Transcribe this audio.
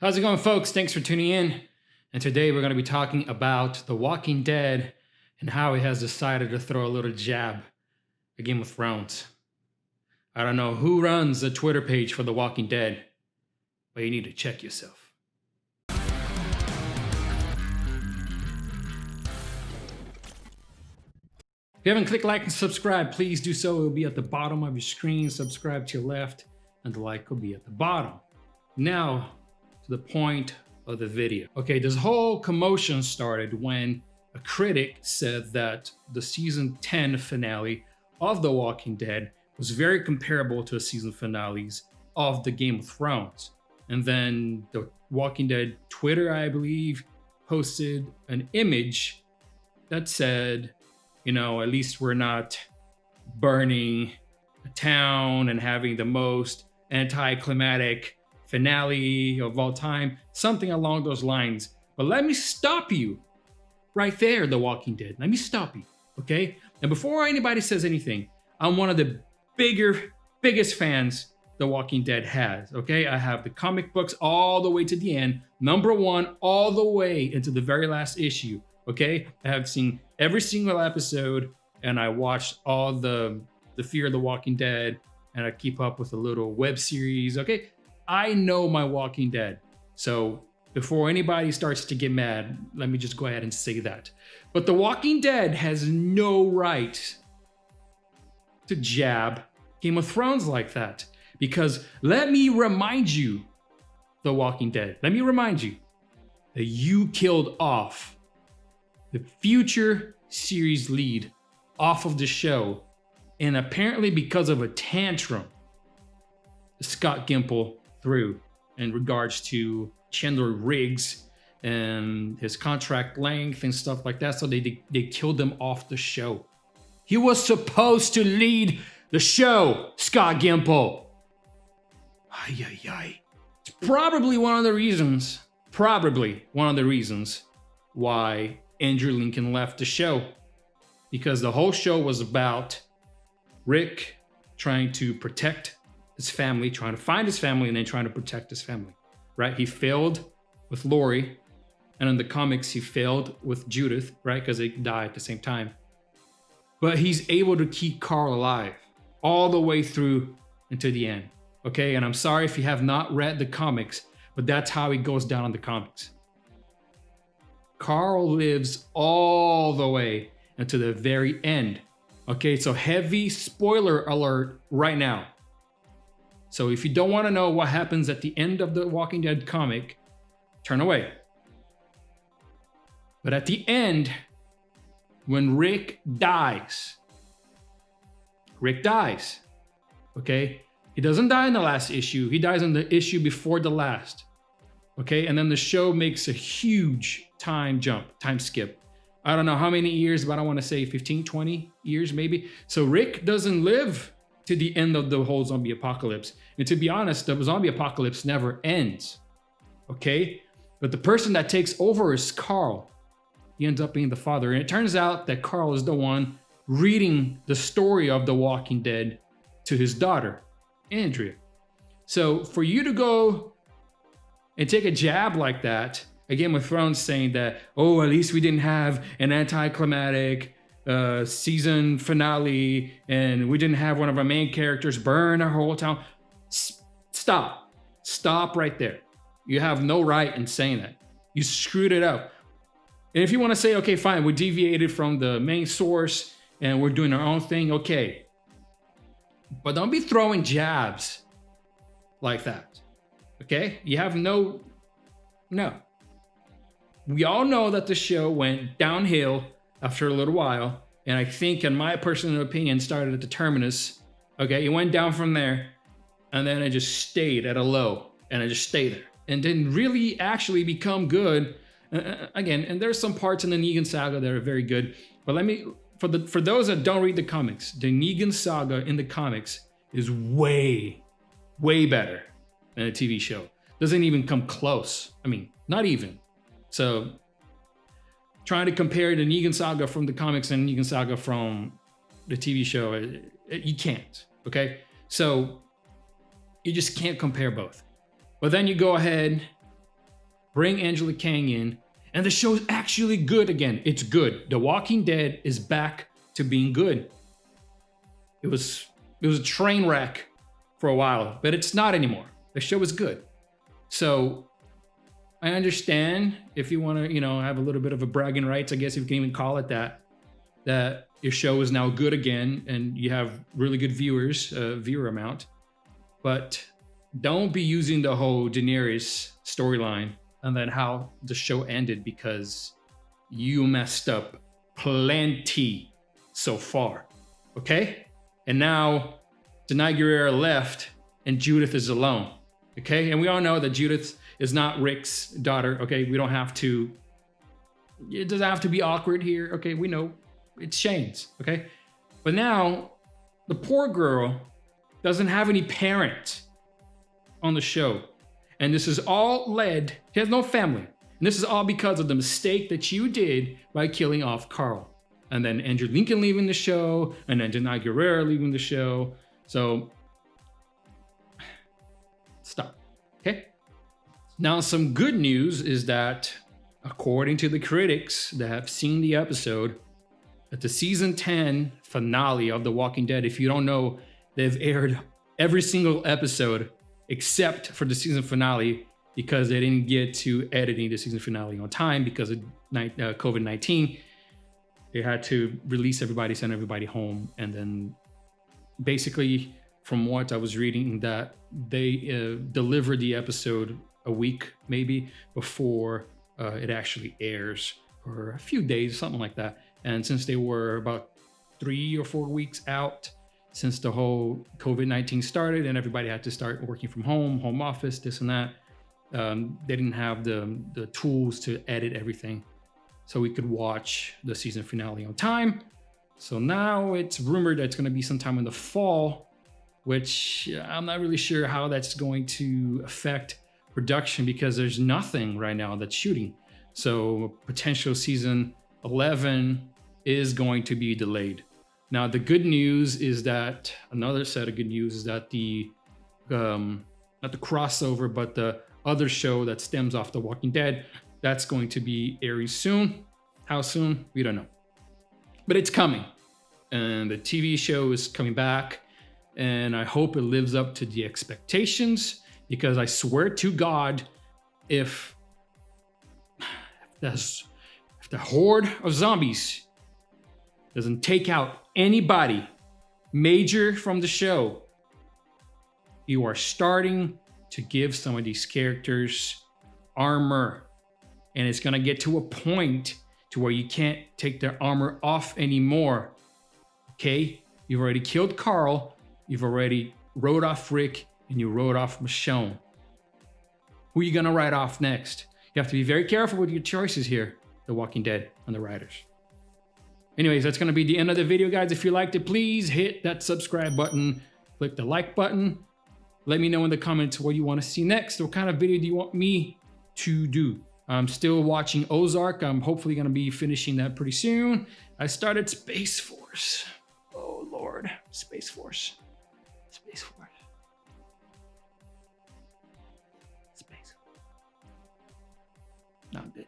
How's it going, folks? Thanks for tuning in. And today we're going to be talking about The Walking Dead and how it has decided to throw a little jab at Game of Thrones. I don't know who runs the Twitter page for The Walking Dead, but you need to check yourself. If you haven't clicked like and subscribe, please do so. It will be at the bottom of your screen. Subscribe to your left, and the like will be at the bottom. Now, to the point of the video. Okay, this whole commotion started when a critic said that the season 10 finale of The Walking Dead was very comparable to the season finales of the Game of Thrones. And then the Walking Dead Twitter, I believe, posted an image that said, you know, at least we're not burning a town and having the most anticlimactic finale of all time, something along those lines. But let me stop you right there, The Walking Dead. Let me stop you, okay? And before anybody says anything, I'm one of the biggest fans The Walking Dead has, okay? I have the comic books all the way to the end, number 1 all the way into the very last issue, okay? I have seen every single episode, and I watched all the Fear the Walking Dead, and I keep up with a little web series, okay? I know my Walking Dead. So before anybody starts to get mad, let me just go ahead and say that. But The Walking Dead has no right to jab Game of Thrones like that. Because let me remind you, The Walking Dead, let me remind you that you killed off the future series lead off of the show. And apparently because of a tantrum Scott Gimple threw in regards to Chandler Riggs and his contract length and stuff like that. So they killed him off the show. He was supposed to lead the show, Scott Gimple. Ay, ay, ay. It's probably one of the reasons why Andrew Lincoln left the show. Because the whole show was about Rick trying to protect his family, trying to find his family, and then trying to protect his family, right? He failed with Lori, and in the comics, he failed with Judith, right? Because they died at the same time. But he's able to keep Carl alive all the way through until the end, okay? And I'm sorry if you have not read the comics, but that's how it goes down in the comics. Carl lives all the way until the very end, okay? So heavy spoiler alert right now. So if you don't want to know what happens at the end of the Walking Dead comic, turn away. But at the end, when Rick dies, okay? He doesn't die in the last issue. He dies in the issue before the last, okay? And then the show makes a huge time skip. I don't know how many years, but I want to say 15, 20 years maybe. So Rick doesn't live to the end of the whole zombie apocalypse. And to be honest, the zombie apocalypse never ends, okay? But the person that takes over is Carl. He ends up being the father. And it turns out that Carl is the one reading the story of The Walking Dead to his daughter, Andrea. So for you to go and take a jab like that, a Game of Thrones saying that, oh, at least we didn't have an anticlimactic season finale, and we didn't have one of our main characters burn our whole town. Stop right there. You have no right in saying that. You screwed it up. And if you want to say, okay, fine, we deviated from the main source and we're doing our own thing, okay. But don't be throwing jabs like that, okay? You have no. We all know that the show went downhill after a little while, and I think, in my personal opinion, started at the terminus. Okay, it went down from there, and then it just stayed at a low, and it just stayed there, and didn't really actually become good. Again, and there's some parts in the Negan saga that are very good, but for those that don't read the comics, the Negan saga in the comics is way better than a TV show. Doesn't even come close. I mean, not even. So trying to compare the Negan saga from the comics and Negan saga from the TV show, you can't, okay? So you just can't compare both. But then you go ahead bring Angela Kang in, and the show's actually good again. It's good. The Walking Dead is back to being good. It was a train wreck for a while, but it's not anymore. The show is good. So I understand if you want to, have a little bit of a bragging rights, I guess if you can even call it that your show is now good again and you have really good viewer amount. But don't be using the whole Daenerys storyline and then how the show ended, because you messed up plenty so far. Okay? And now Denai Guerrero left and Judith is alone. Okay? And we all know that Judith is not Rick's daughter. Okay? We don't have to, it doesn't have to be awkward here. Okay? We know it's Shane's. Okay? But now the poor girl doesn't have any parent on the show. And this is all led, he has no family. And this is all because of the mistake that you did by killing off Carl. And then Andrew Lincoln leaving the show, and then Denai Guerrero leaving the show. So stop, okay? Now, some good news is that according to the critics that have seen the episode, that the season 10 finale of The Walking Dead, if you don't know, they've aired every single episode except for the season finale, because they didn't get to editing the season finale on time because of COVID-19. They had to release everybody, send everybody home. And then basically, from what I was reading, that they delivered the episode a week maybe before it actually airs, or a few days, something like that. And since they were about 3 or 4 weeks out since the whole COVID-19 started and everybody had to start working from home office, this and that, they didn't have the tools to edit everything so we could watch the season finale on time. So now it's rumored that it's going to be sometime in the fall, which I'm not really sure how that's going to affect production, because there's nothing right now that's shooting. So potential season 11 is going to be delayed. Now, the good news is that, another set of good news is that the, not the crossover, but the other show that stems off The Walking Dead, that's going to be airing soon. How soon? We don't know. But it's coming. And the TV show is coming back. And I hope it lives up to the expectations, because I swear to God, if the horde of zombies doesn't take out anybody major from the show, you are starting to give some of these characters armor. And it's going to get to a point to where you can't take their armor off anymore. Okay? You've already killed Carl. You've already wrote off Rick, and you wrote off Michonne. Who are you going to write off next? You have to be very careful with your choices here, The Walking Dead and the writers. Anyways, that's going to be the end of the video, guys. If you liked it, please hit that subscribe button. Click the like button. Let me know in the comments what you want to see next. What kind of video do you want me to do? I'm still watching Ozark. I'm hopefully going to be finishing that pretty soon. I started Space Force. Oh, Lord. Space Force. Space Force. Space. No, I'm good.